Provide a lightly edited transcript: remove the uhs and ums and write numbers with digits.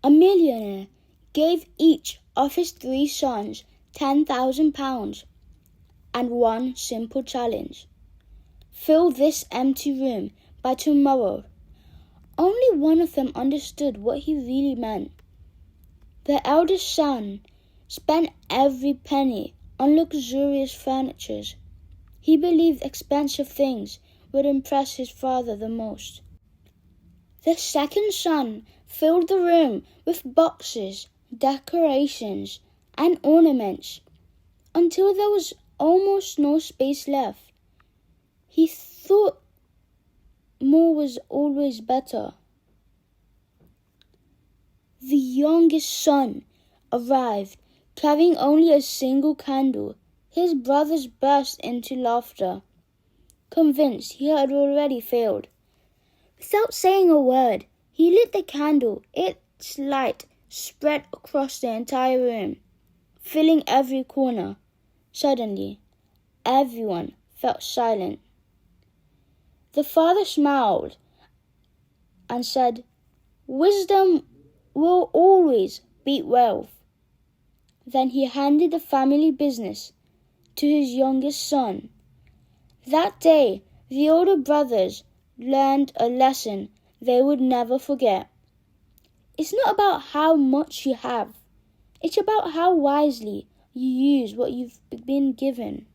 A millionaire gave each of his 3 sons £10,000 and one simple challenge: fill this empty room by tomorrow. Only one of them understood what he really meant. The eldest son spent every penny on luxurious furniture. He believed expensive things would impress his father the most. The second son filled the room with boxes, decorations, and ornaments until there was almost no space left. He thought more was always better. The youngest son arrived, carrying only a single candle. His brothers burst into laughter, convinced he had already failed. Without saying a word, he lit the candle. Its light spread across the entire room, filling every corner. Suddenly, everyone felt silent. The father smiled and said, "Wisdom will always beat wealth." Then he handed the family business to his youngest son. That day, the older brothers learned a lesson they would never forget. It's not about how much you have. It's about how wisely you use what you've been given.